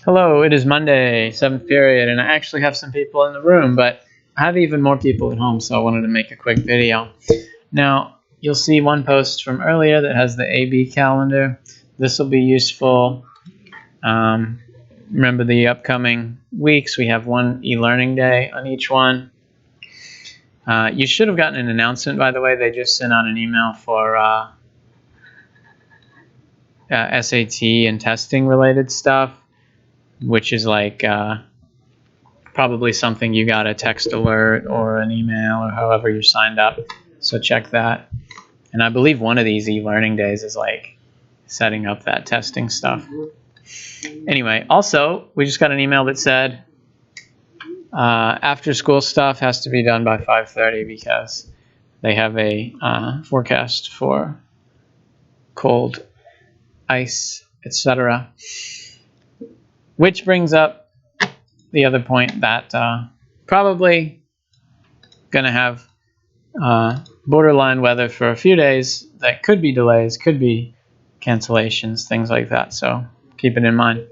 Hello, it is Monday, 7th period, and I actually have some people in the room, but I have even more people at home, so I wanted to make a quick video. Now, you'll see one post from earlier that has the AB calendar. This will be useful. Remember the upcoming weeks, we have one e-learning day on each one. You should have gotten an announcement, by the way. They just sent out an email for SAT and testing related stuff, which is like probably something you got a text alert or an email or however you signed up. So check that. And I believe one of these e-learning days is like setting up that testing stuff. Anyway, also, we just got an email that said after school stuff has to be done by 5:30 because they have a forecast for cold, ice, etc. Which brings up the other point that probably going to have borderline weather for a few days. That could be delays, could be cancellations, things like that. So keep it in mind.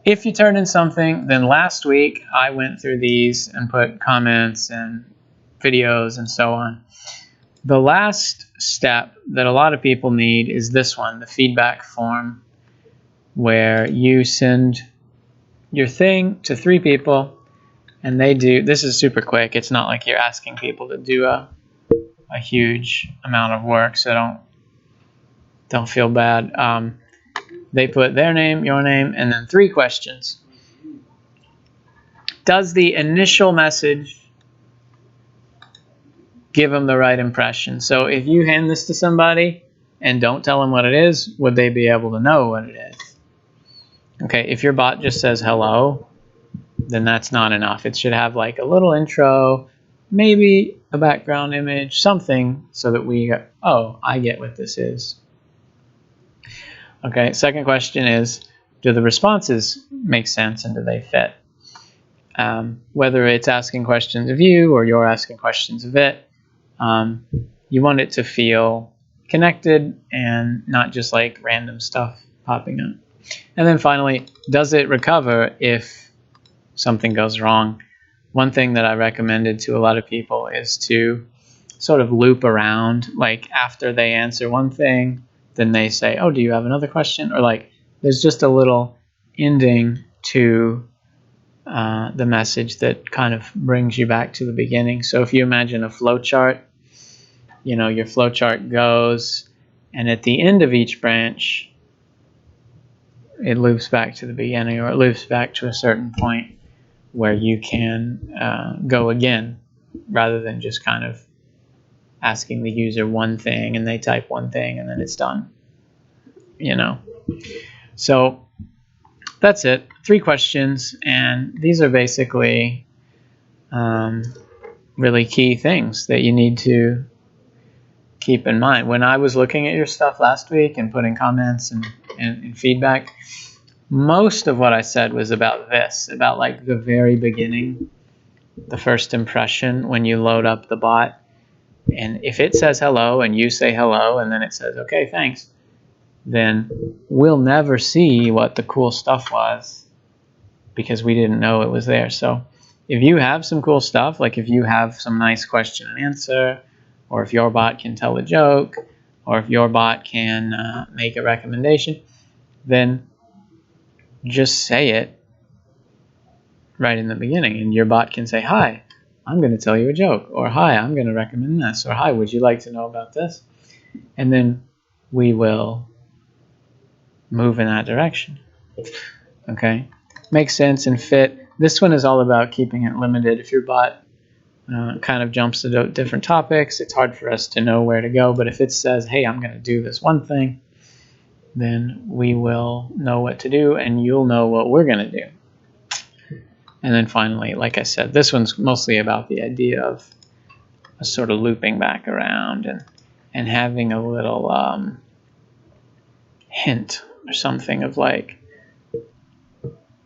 If you turn in something, then last week I went through these and put comments and videos and so on. The last step that a lot of people need is this one, the feedback form, where you send your thing to 3 people and they do. This is super quick. It's not like you're asking people to do a huge amount of work, so don't feel bad. They put their name, your name, and then 3 questions. Does the initial message give them the right impression? So if you hand this to somebody and don't tell them what it is, would they be able to know what it is? Okay, if your bot just says hello, then that's not enough. It should have like a little intro, maybe a background image, something so that we go, oh, I get what this is. Okay, second question is, do the responses make sense and do they fit? Whether it's asking questions of you or you're asking questions of it, you want it to feel connected and not just like random stuff popping up. And then finally, does it recover if something goes wrong? One thing that I recommended to a lot of people is to sort of loop around, like after they answer one thing, then they say, oh, do you have another question? Or like there's just a little ending to the message that kind of brings you back to the beginning. So if you imagine a flow chart, you know, your flow chart goes, and at the end of each branch, it loops back to the beginning, or it loops back to a certain point where you can go again, rather than just kind of asking the user one thing and they type one thing and then it's done, you know. So that's it. 3 questions, and these are basically really key things that you need to keep in mind. When I was looking at your stuff last week and putting comments and feedback, most of what I said was about this, about like the very beginning, the first impression when you load up the bot. And if it says hello and you say hello and then it says, okay, thanks, then we'll never see what the cool stuff was because we didn't know it was there. So if you have some cool stuff, like if you have some nice question and answer, or if your bot can tell a joke, or if your bot can make a recommendation, then just say it right in the beginning. And your bot can say, hi, I'm going to tell you a joke, or hi, I'm going to recommend this, or hi, would you like to know about this? And then we will move in that direction. Okay, makes sense and fit. This one is all about keeping it limited. If your bot kind of jumps to different topics, it's hard for us to know where to go. But if it says, hey, I'm going to do this one thing, then we will know what to do and you'll know what we're going to do. And then finally, like I said, this one's mostly about the idea of a sort of looping back around and having a little hint or something of like,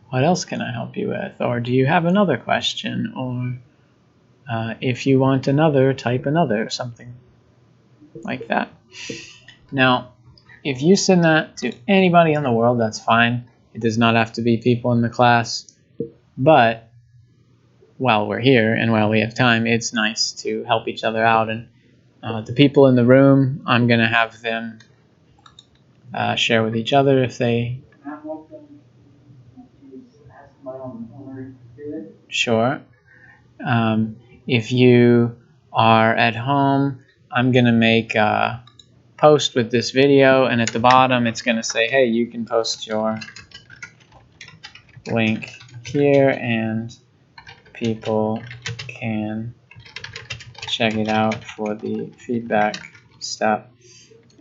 what else can I help you with? Or do you have another question? Or if you want another, type another, something like that. Now, if you send that to anybody in the world, that's fine. It does not have to be people in the class, but while we're here and while we have time, it's nice to help each other out. And the people in the room, I'm going to have them share with each other if they... Sure. If you are at home, I'm going to make a post with this video, and at the bottom it's going to say, hey, you can post your link here and people can check it out for the feedback step.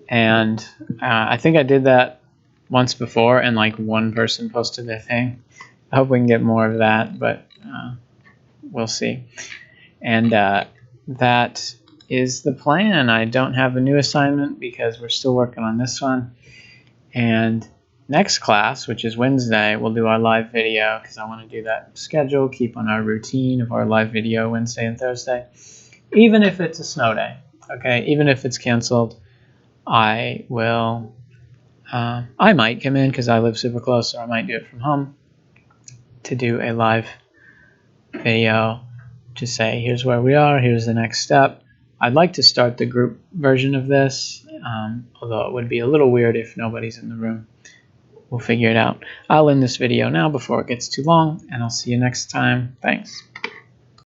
And I think I did that once before, and like one person posted their thing. I hope we can get more of that, but we'll see. And that is the plan. I don't have a new assignment because we're still working on this one. And next class, which is Wednesday, we'll do our live video because I want to do that schedule, keep on our routine of our live video Wednesday and Thursday, even if it's a snow day. Okay, even if it's canceled, I will. I might come in because I live super close, or I might do it from home to do a live video to say, here's where we are, here's the next step. I'd like to start the group version of this, although it would be a little weird if nobody's in the room. We'll figure it out. I'll end this video now before it gets too long, and I'll see you next time. Thanks.